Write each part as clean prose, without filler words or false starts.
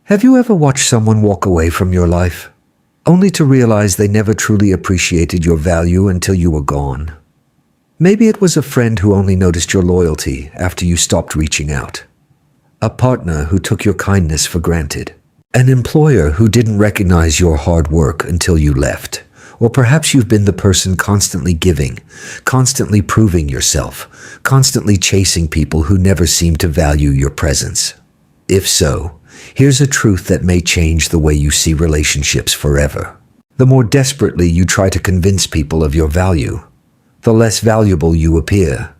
Have you ever watched someone walk away from your life, only to realize they never truly appreciated your value until you were gone? Maybe it was a friend who only noticed your loyalty after you stopped reaching out. A partner who took your kindness for granted. An employer who didn't recognize your hard work until you left. Or perhaps you've been the person constantly giving, constantly proving yourself, constantly chasing people who never seem to value your presence. If so, here's a truth that may change the way you see relationships forever. The more desperately you try to convince people of your value, the less valuable you appear.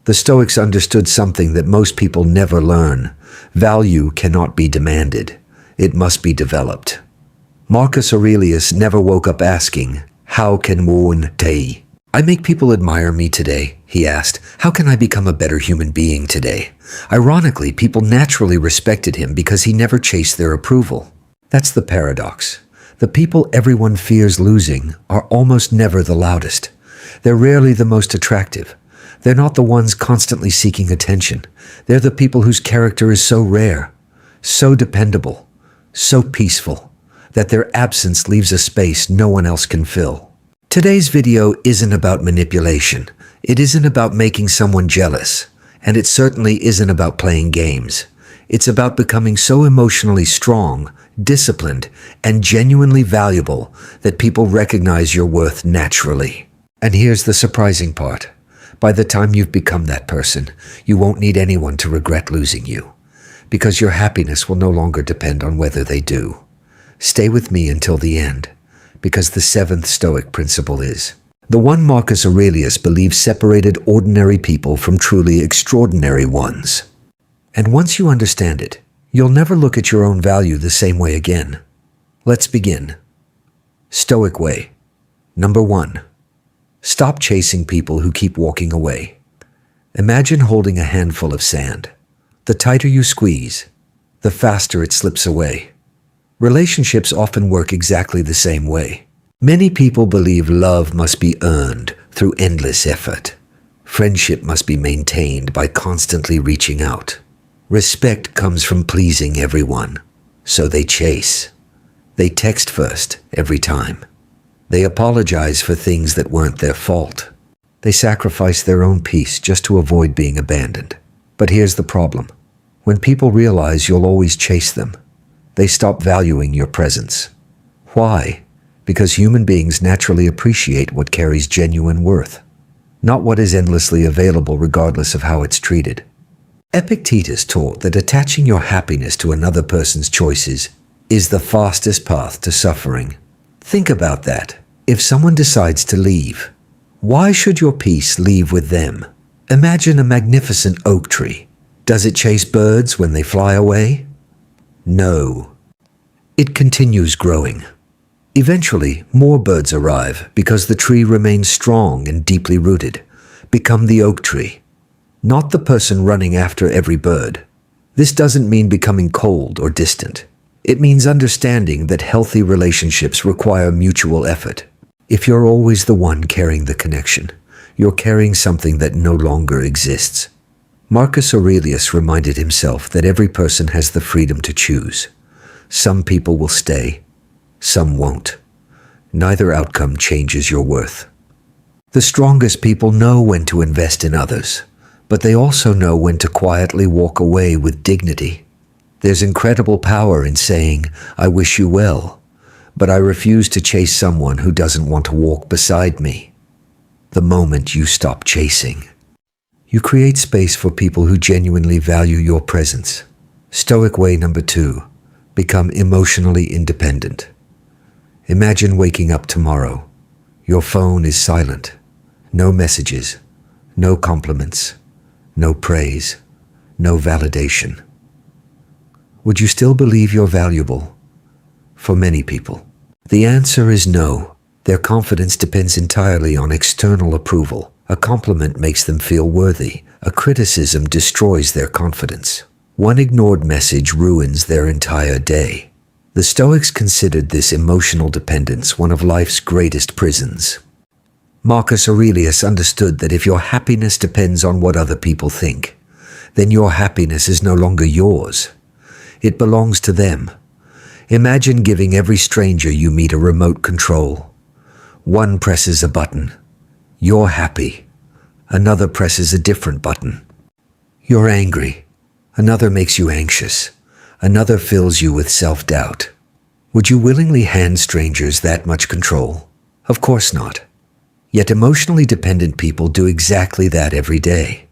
The Stoics understood something that most people never learn. Value cannot be demanded. It must be developed. Marcus Aurelius never woke up asking, "How can one day I make people admire me today?" He asked, "How can I become a better human being today?" Ironically, people naturally respected him because he never chased their approval. That's the paradox. The people everyone fears losing are almost never the loudest. They're rarely the most attractive. They're not the ones constantly seeking attention. They're the people whose character is so rare, so dependable, so peaceful, that their absence leaves a space no one else can fill. Today's video isn't about manipulation. It isn't about making someone jealous. And it certainly isn't about playing games. It's about becoming so emotionally strong, disciplined, and genuinely valuable that people recognize your worth naturally. And here's the surprising part. By the time you've become that person, you won't need anyone to regret losing you, because your happiness will no longer depend on whether they do. Stay with me until the end, because the seventh Stoic principle is, the one Marcus Aurelius believes separated ordinary people from truly extraordinary ones. And once you understand it, you'll never look at your own value the same way again. Let's begin. Stoic way. Number 1. Stop chasing people who keep walking away. Imagine holding a handful of sand. The tighter you squeeze, the faster it slips away. Relationships often work exactly the same way. Many people believe love must be earned through endless effort. Friendship must be maintained by constantly reaching out. Respect comes from pleasing everyone, so they chase. They text first every time. They apologize for things that weren't their fault. They sacrifice their own peace just to avoid being abandoned. But here's the problem. When people realize you'll always chase them, they stop valuing your presence. Why? Because human beings naturally appreciate what carries genuine worth, not what is endlessly available regardless of how it's treated. Epictetus taught that attaching your happiness to another person's choices is the fastest path to suffering. Think about that. If someone decides to leave, why should your peace leave with them? Imagine a magnificent oak tree. Does it chase birds when they fly away? No. It continues growing. Eventually, more birds arrive because the tree remains strong and deeply rooted. Become the oak tree, not the person running after every bird. This doesn't mean becoming cold or distant. It means understanding that healthy relationships require mutual effort. If you're always the one carrying the connection, you're carrying something that no longer exists. Marcus Aurelius reminded himself that every person has the freedom to choose. Some people will stay, some won't. Neither outcome changes your worth. The strongest people know when to invest in others, but they also know when to quietly walk away with dignity. There's incredible power in saying, "I wish you well, but I refuse to chase someone who doesn't want to walk beside me." The moment you stop chasing, you create space for people who genuinely value your presence. Stoic way number 2, become emotionally independent. Imagine waking up tomorrow. Your phone is silent. No messages, no compliments, no praise, no validation. Would you still believe you're valuable? For many people, the answer is no. Their confidence depends entirely on external approval. A compliment makes them feel worthy. A criticism destroys their confidence. One ignored message ruins their entire day. The Stoics considered this emotional dependence one of life's greatest prisons. Marcus Aurelius understood that if your happiness depends on what other people think, then your happiness is no longer yours. It belongs to them, Imagine giving every stranger you meet a remote control. One presses a button. You're happy. Another presses a different button. You're angry. Another makes you anxious. Another fills you with self-doubt. Would you willingly hand strangers that much control? Of course not. Yet emotionally dependent people do exactly that every day.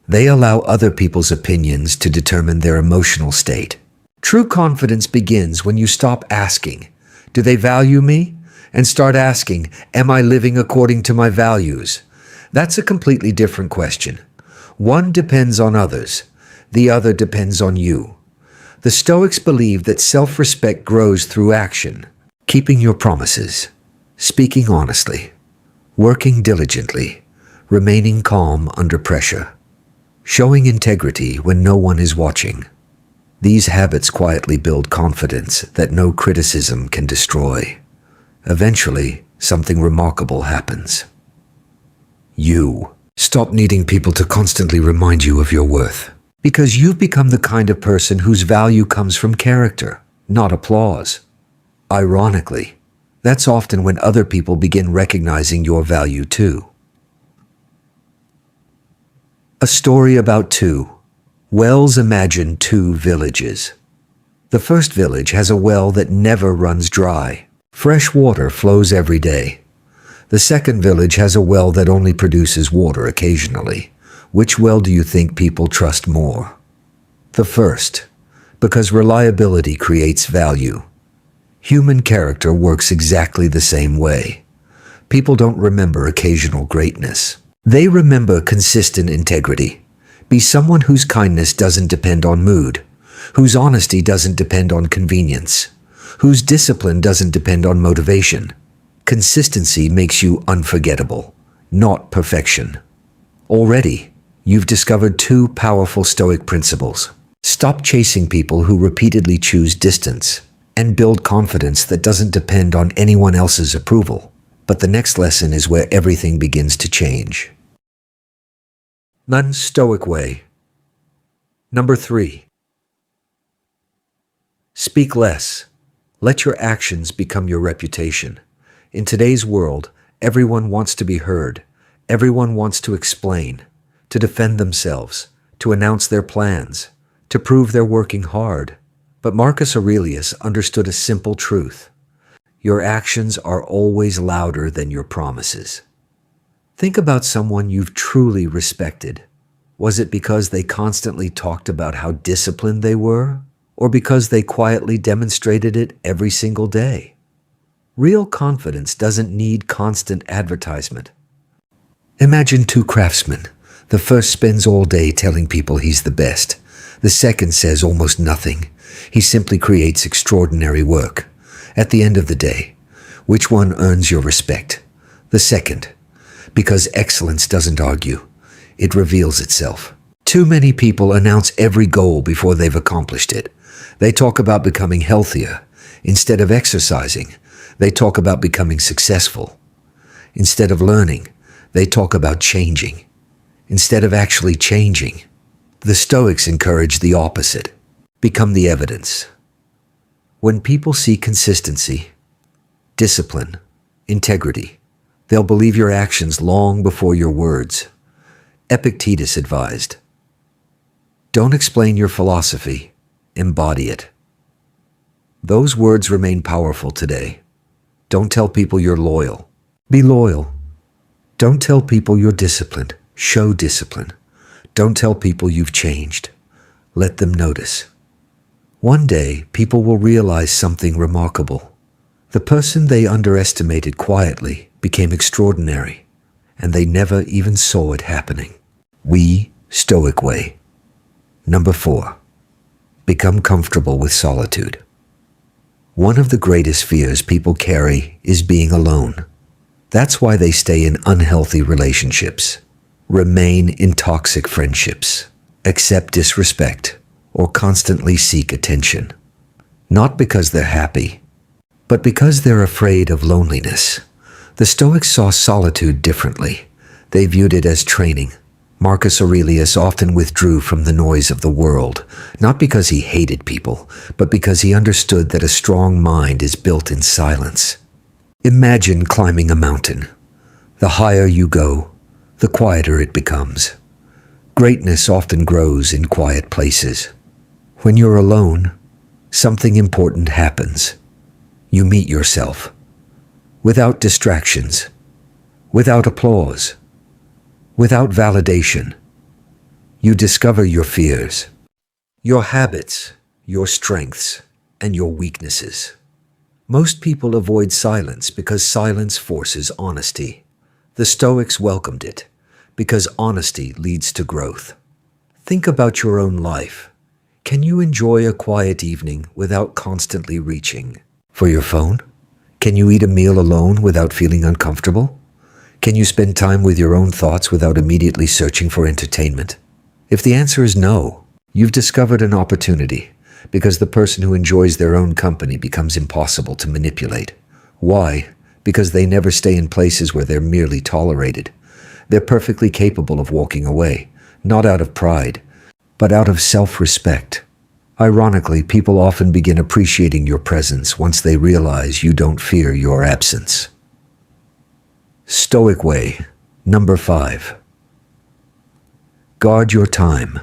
They allow other people's opinions to determine their emotional state. True confidence begins when you stop asking, "Do they value me?" and start asking, "Am I living according to my values?" That's a completely different question. One depends on others. The other depends on you. The Stoics believe that self-respect grows through action, keeping your promises, speaking honestly, working diligently, remaining calm under pressure, showing integrity when no one is watching. These habits quietly build confidence that no criticism can destroy. Eventually, something remarkable happens. You stop needing people to constantly remind you of your worth, because you've become the kind of person whose value comes from character, not applause. Ironically, that's often when other people begin recognizing your value too. A story about two. Wells imagine two villages. The first village has a well that never runs dry. Fresh water flows every day. The second village has a well that only produces water occasionally. Which well do you think people trust more? The first, because reliability creates value. Human character works exactly the same way. People don't remember occasional greatness. They remember consistent integrity. Be someone whose kindness doesn't depend on mood, whose honesty doesn't depend on convenience, whose discipline doesn't depend on motivation. Consistency makes you unforgettable, not perfection. Already, you've discovered two powerful Stoic principles. Stop chasing people who repeatedly choose distance, and build confidence that doesn't depend on anyone else's approval. But the next lesson is where everything begins to change. Non-Stoic way. Number 3. Speak less. Let your actions become your reputation. In today's world, everyone wants to be heard. Everyone wants to explain, to defend themselves, to announce their plans, to prove they're working hard. But Marcus Aurelius understood a simple truth. Your actions are always louder than your promises. Think about someone you've truly respected. Was it because they constantly talked about how disciplined they were, or because they quietly demonstrated it every single day? Real confidence doesn't need constant advertisement. Imagine two craftsmen. The first spends all day telling people he's the best. The second says almost nothing. He simply creates extraordinary work. At the end of the day, which one earns your respect? The second. Because excellence doesn't argue. It reveals itself. Too many people announce every goal before they've accomplished it. They talk about becoming healthier. Instead of exercising, they talk about becoming successful. Instead of learning, they talk about changing. Instead of actually changing, the Stoics encourage the opposite. Become the evidence. When people see consistency, discipline, integrity, they'll believe your actions long before your words. Epictetus advised, "Don't explain your philosophy, embody it." Those words remain powerful today. Don't tell people you're loyal. Be loyal. Don't tell people you're disciplined. Show discipline. Don't tell people you've changed. Let them notice. One day, people will realize something remarkable. The person they underestimated quietly became extraordinary, and they never even saw it happening. We, Stoic way. Number 4. Become comfortable with solitude. One of the greatest fears people carry is being alone. That's why they stay in unhealthy relationships, remain in toxic friendships, accept disrespect, or constantly seek attention. Not because they're happy, but because they're afraid of loneliness. The Stoics saw solitude differently. They viewed it as training, Marcus Aurelius often withdrew from the noise of the world, not because he hated people, but because he understood that a strong mind is built in silence. Imagine climbing a mountain. The higher you go, the quieter it becomes. Greatness often grows in quiet places. When you're alone, something important happens. You meet yourself. Without distractions. Without applause. Without validation. You discover your fears, your habits, your strengths, and your weaknesses. Most people avoid silence because silence forces honesty. The Stoics welcomed it because honesty leads to growth. Think about your own life. Can you enjoy a quiet evening without constantly reaching for your phone? Can you eat a meal alone without feeling uncomfortable? Can you spend time with your own thoughts without immediately searching for entertainment? If the answer is no, you've discovered an opportunity, because the person who enjoys their own company becomes impossible to manipulate. Why? Because they never stay in places where they're merely tolerated. They're perfectly capable of walking away, not out of pride, but out of self-respect. Ironically, people often begin appreciating your presence once they realize you don't fear your absence. Stoic way, number 5. Guard your time.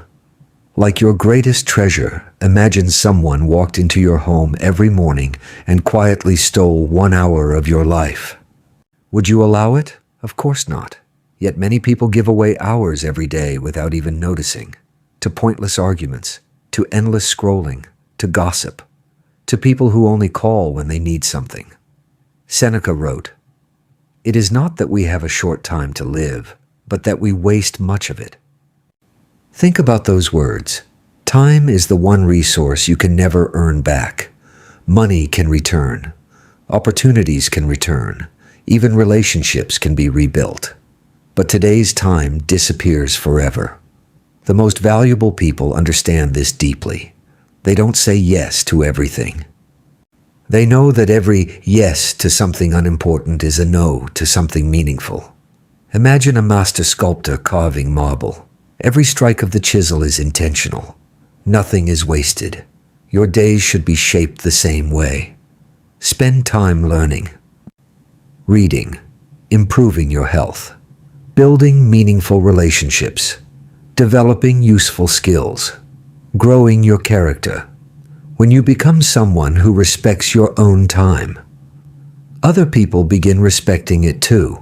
Like your greatest treasure, imagine someone walked into your home every morning and quietly stole 1 hour of your life. Would you allow it? Of course not. Yet many people give away hours every day without even noticing, to pointless arguments, to endless scrolling, to gossip, to people who only call when they need something. Seneca wrote, "It is not that we have a short time to live, but that we waste much of it." Think about those words. Time is the one resource you can never earn back. Money can return. Opportunities can return. Even relationships can be rebuilt. But today's time disappears forever. The most valuable people understand this deeply. They don't say yes to everything. They know that every yes to something unimportant is a no to something meaningful. Imagine a master sculptor carving marble. Every strike of the chisel is intentional. Nothing is wasted. Your days should be shaped the same way. Spend time learning, reading, improving your health, building meaningful relationships, developing useful skills, growing your character. When you become someone who respects your own time, other people begin respecting it too.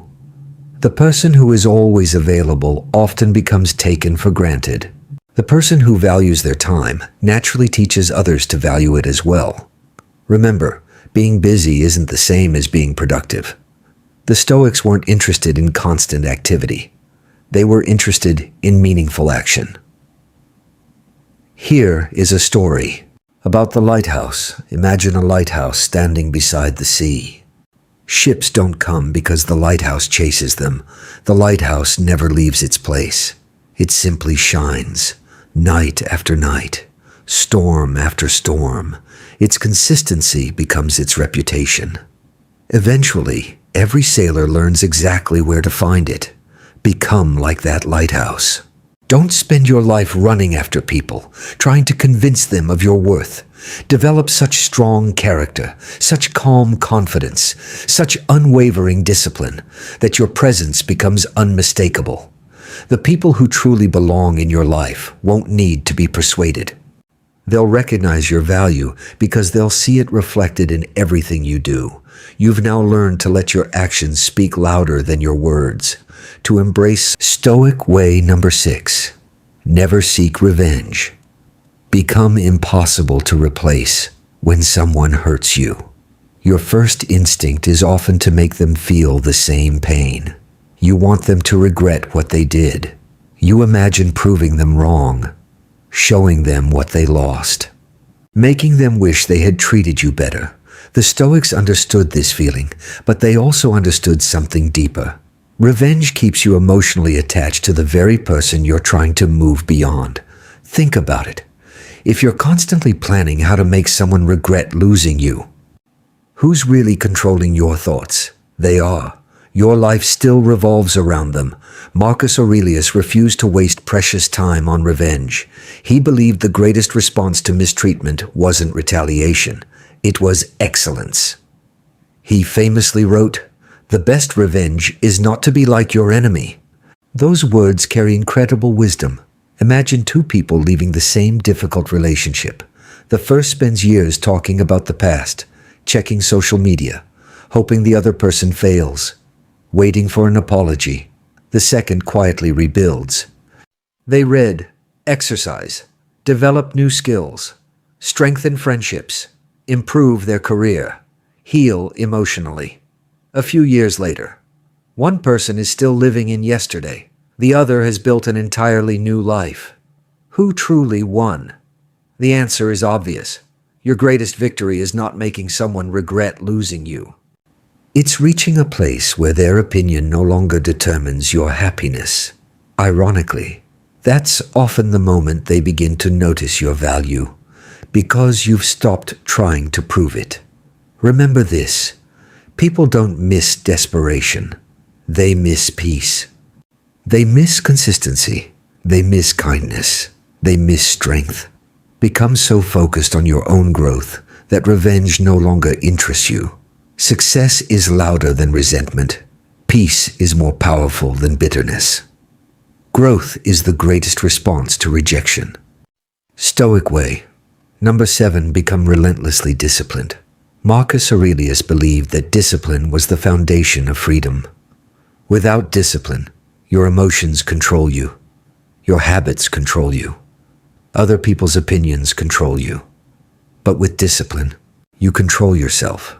The person who is always available often becomes taken for granted. The person who values their time naturally teaches others to value it as well. Remember, being busy isn't the same as being productive. The Stoics weren't interested in constant activity. They were interested in meaningful action. Here is a story about the lighthouse. Imagine a lighthouse standing beside the sea. Ships don't come because the lighthouse chases them. The lighthouse never leaves its place. It simply shines, night after night, storm after storm. Its consistency becomes its reputation. Eventually, every sailor learns exactly where to find it. Become like that lighthouse. Don't spend your life running after people, trying to convince them of your worth. Develop such strong character, such calm confidence, such unwavering discipline, that your presence becomes unmistakable. The people who truly belong in your life won't need to be persuaded. They'll recognize your value because they'll see it reflected in everything you do. You've now learned to let your actions speak louder than your words. To embrace Stoic way number 6. Never seek revenge. Become impossible to replace when someone hurts you. Your first instinct is often to make them feel the same pain. You want them to regret what they did. You imagine proving them wrong, showing them what they lost, making them wish they had treated you better. The Stoics understood this feeling, but they also understood something deeper. Revenge keeps you emotionally attached to the very person you're trying to move beyond. Think about it. If you're constantly planning how to make someone regret losing you, who's really controlling your thoughts? They are. Your life still revolves around them. Marcus Aurelius refused to waste precious time on revenge. He believed the greatest response to mistreatment wasn't retaliation. It was excellence. He famously wrote, "The best revenge is not to be like your enemy." Those words carry incredible wisdom. Imagine two people leaving the same difficult relationship. The first spends years talking about the past, checking social media, hoping the other person fails, waiting for an apology. The second quietly rebuilds. They read, exercise, develop new skills, strengthen friendships, improve their career, heal emotionally. A few years later, one person is still living in yesterday. The other has built an entirely new life. Who truly won? The answer is obvious. Your greatest victory is not making someone regret losing you. It's reaching a place where their opinion no longer determines your happiness. Ironically, that's often the moment they begin to notice your value, because you've stopped trying to prove it. Remember this, people don't miss desperation. They miss peace. They miss consistency. They miss kindness. They miss strength. Become so focused on your own growth that revenge no longer interests you. Success is louder than resentment. Peace is more powerful than bitterness. Growth is the greatest response to rejection. Stoic way. Number 7, become relentlessly disciplined. Marcus Aurelius believed that discipline was the foundation of freedom. Without discipline, your emotions control you. Your habits control you. Other people's opinions control you. But with discipline, you control yourself.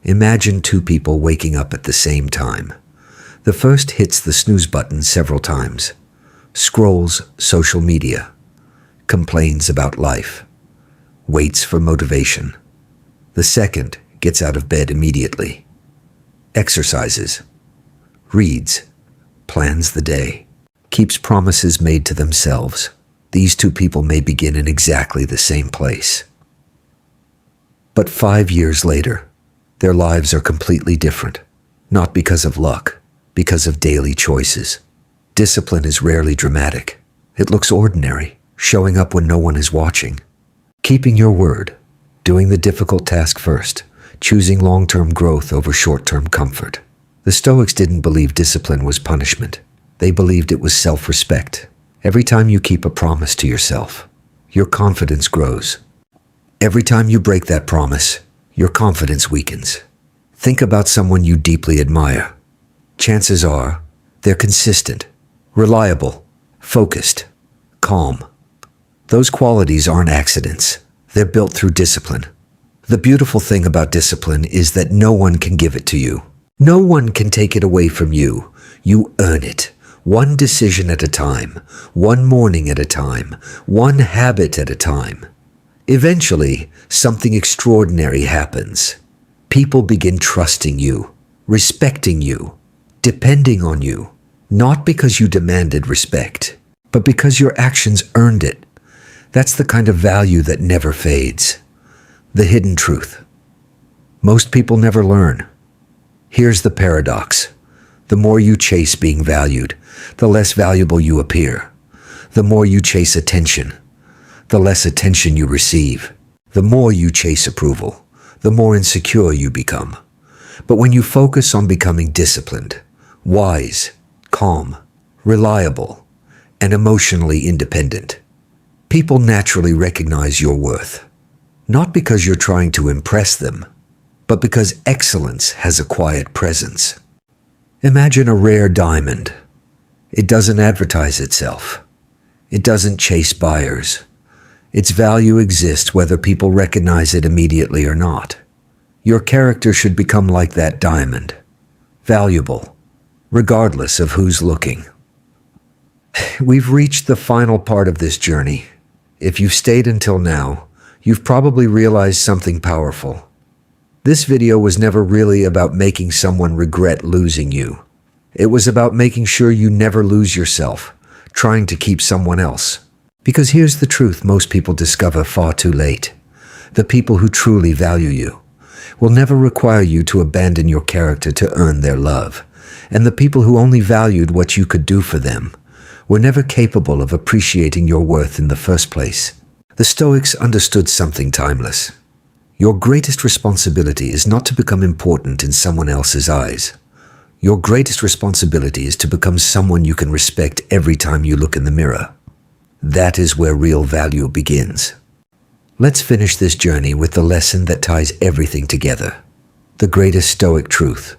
Imagine two people waking up at the same time. The first hits the snooze button several times, scrolls social media, complains about life, waits for motivation. The second gets out of bed immediately, exercises, reads, plans the day, keeps promises made to themselves. These two people may begin in exactly the same place. But 5 years later, their lives are completely different, not because of luck, because of daily choices. Discipline is rarely dramatic. It looks ordinary, showing up when no one is watching. Keeping your word, doing the difficult task first, choosing long-term growth over short-term comfort. The Stoics didn't believe discipline was punishment. They believed it was self-respect. Every time you keep a promise to yourself, your confidence grows. Every time you break that promise, your confidence weakens. Think about someone you deeply admire. Chances are they're consistent, reliable, focused, calm. Those qualities aren't accidents. They're built through discipline. The beautiful thing about discipline is that no one can give it to you. No one can take it away from you. You earn it. One decision at a time, one morning at a time, one habit at a time. Eventually, something extraordinary happens. People begin trusting you, respecting you, depending on you, not because you demanded respect, but because your actions earned it. That's the kind of value that never fades. The hidden truth. Most people never learn. Here's the paradox. The more you chase being valued, the less valuable you appear. The more you chase attention, the less attention you receive. The more you chase approval, the more insecure you become. But when you focus on becoming disciplined, wise, calm, reliable, and emotionally independent, people naturally recognize your worth. Not because you're trying to impress them, but because excellence has a quiet presence. Imagine a rare diamond. It doesn't advertise itself. It doesn't chase buyers. Its value exists whether people recognize it immediately or not. Your character should become like that diamond, valuable, regardless of who's looking. We've reached the final part of this journey. If you've stayed until now, you've probably realized something powerful. This video was never really about making someone regret losing you. It was about making sure you never lose yourself, trying to keep someone else. Because here's the truth most people discover far too late. The people who truly value you will never require you to abandon your character to earn their love. and the people who only valued what you could do for them were never capable of appreciating your worth in the first place. The Stoics understood something timeless. Your greatest responsibility is not to become important in someone else's eyes. Your greatest responsibility is to become someone you can respect every time you look in the mirror. That is where real value begins. Let's finish this journey with the lesson that ties everything together. The greatest Stoic truth.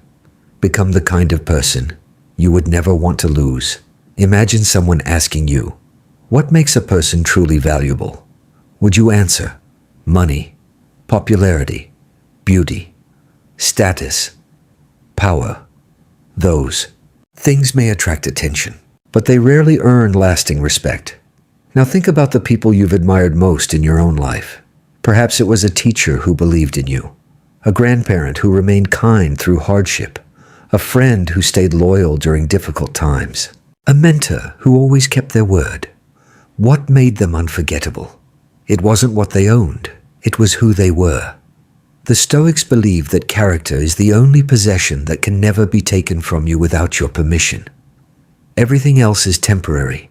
Become the kind of person you would never want to lose. Imagine someone asking you, what makes a person truly valuable? Would you answer, money, popularity, beauty, status, power? Those things may attract attention, but they rarely earn lasting respect. Now think about the people you've admired most in your own life. Perhaps it was a teacher who believed in you, a grandparent who remained kind through hardship, a friend who stayed loyal during difficult times, a mentor who always kept their word. What made them unforgettable? It wasn't what they owned, it was who they were. The Stoics believe that character is the only possession that can never be taken from you without your permission. Everything else is temporary.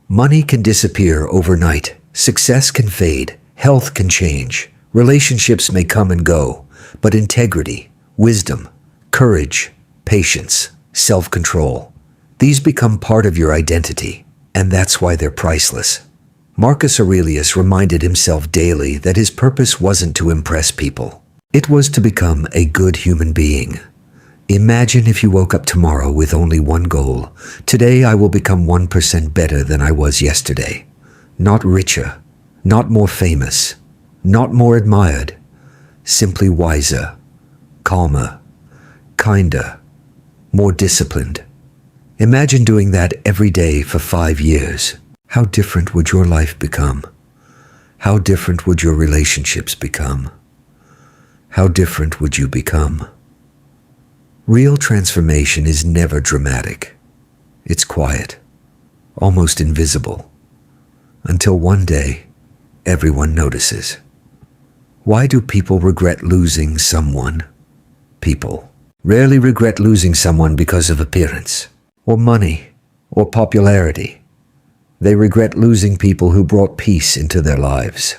Money can disappear overnight, success can fade, health can change, relationships may come and go, but integrity, wisdom, courage, patience, self-control, these become part of your identity, and that's why they're priceless. Marcus Aurelius reminded himself daily that his purpose wasn't to impress people. It was to become a good human being. Imagine if you woke up tomorrow with only one goal. Today I will become 1% better than I was yesterday. Not richer, not more famous, not more admired, simply wiser, calmer, kinder, more disciplined. Imagine doing that every day for 5 years. How different would your life become? How different would your relationships become? How different would you become? Real transformation is never dramatic. It's quiet, almost invisible, until one day, everyone notices. Why do people regret losing someone? People rarely regret losing someone because of appearance, or money, or popularity. They regret losing people who brought peace into their lives.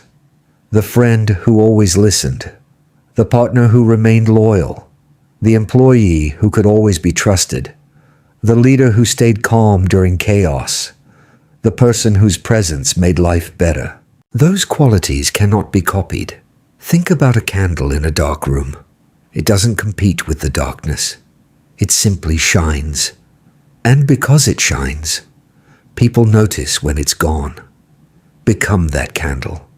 The friend who always listened, the partner who remained loyal, the employee who could always be trusted, the leader who stayed calm during chaos, the person whose presence made life better. Those qualities cannot be copied. Think about a candle in a dark room. It doesn't compete with the darkness. It simply shines. And because it shines, people notice when it's gone. Become that candle.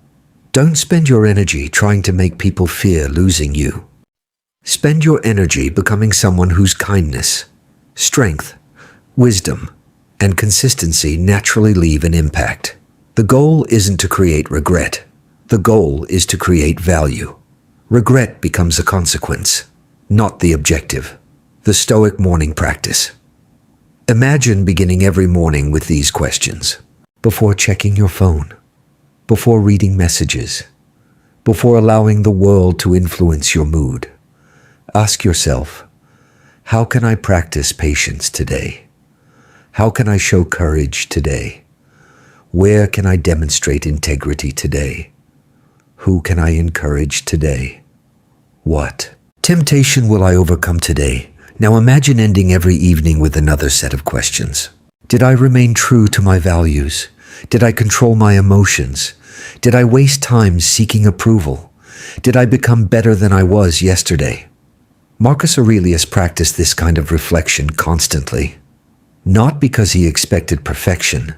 Don't spend your energy trying to make people fear losing you. Spend your energy becoming someone whose kindness, strength, wisdom, and consistency naturally leave an impact. The goal isn't to create regret. The goal is to create value. Regret becomes a consequence, not the objective. The Stoic morning practice. Imagine beginning every morning with these questions. Before checking your phone, before reading messages, before allowing the world to influence your mood, ask yourself, how can I practice patience today? How can I show courage today? Where can I demonstrate integrity today? Who can I encourage today? What temptation will I overcome today? Now imagine ending every evening with another set of questions. Did I remain true to my values? Did I control my emotions? Did I waste time seeking approval? Did I become better than I was yesterday? Marcus Aurelius practiced this kind of reflection constantly, not because he expected perfection,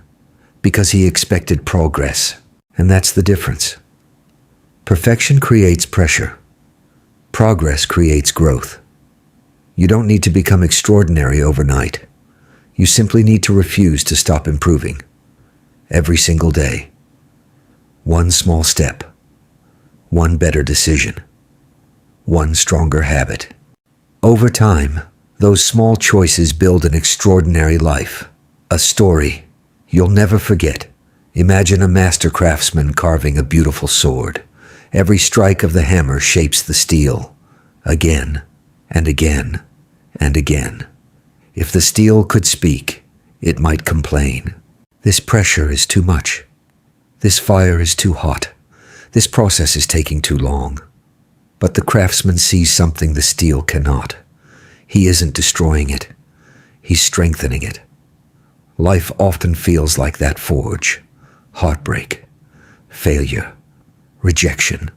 because he expected progress. And that's the difference. Perfection creates pressure. Progress creates growth. You don't need to become extraordinary overnight. You simply need to refuse to stop improving. Every single day. One small step. One better decision. One stronger habit. Over time, those small choices build an extraordinary life. A story you'll never forget. Imagine a master craftsman carving a beautiful sword. Every strike of the hammer shapes the steel. Again and again and again. If the steel could speak, it might complain. This pressure is too much. This fire is too hot. This process is taking too long. But the craftsman sees something the steel cannot. He isn't destroying it. He's strengthening it. Life often feels like that forge. Heartbreak, failure, rejection,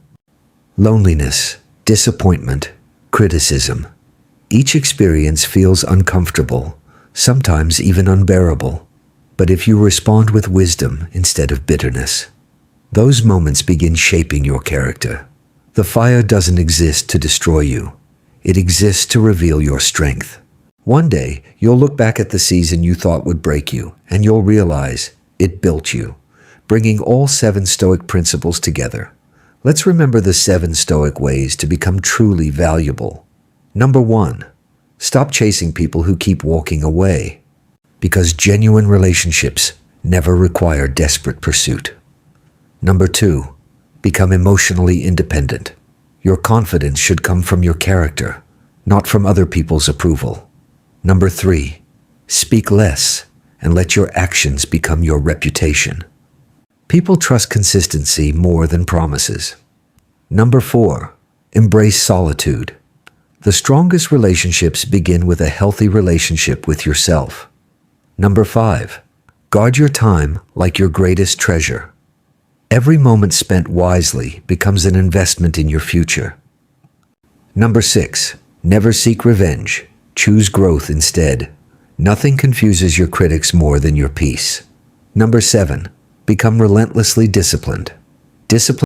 loneliness, disappointment, criticism. Each experience feels uncomfortable, sometimes even unbearable. But if you respond with wisdom instead of bitterness, those moments begin shaping your character. The fire doesn't exist to destroy you. It exists to reveal your strength. One day, you'll look back at the season you thought would break you, and you'll realize it built you, bringing all 7 Stoic principles together. Let's remember the 7 Stoic ways to become truly valuable. Number 1, stop chasing people who keep walking away, because genuine relationships never require desperate pursuit. Number 2, become emotionally independent. Your confidence should come from your character, not from other people's approval. Number 3, speak less and let your actions become your reputation. People trust consistency more than promises. Number 4, embrace solitude. The strongest relationships begin with a healthy relationship with yourself. Number 5, guard your time like your greatest treasure. Every moment spent wisely becomes an investment in your future. Number 6, never seek revenge. Choose growth instead. Nothing confuses your critics more than your peace. Number 7, become relentlessly disciplined. Discipline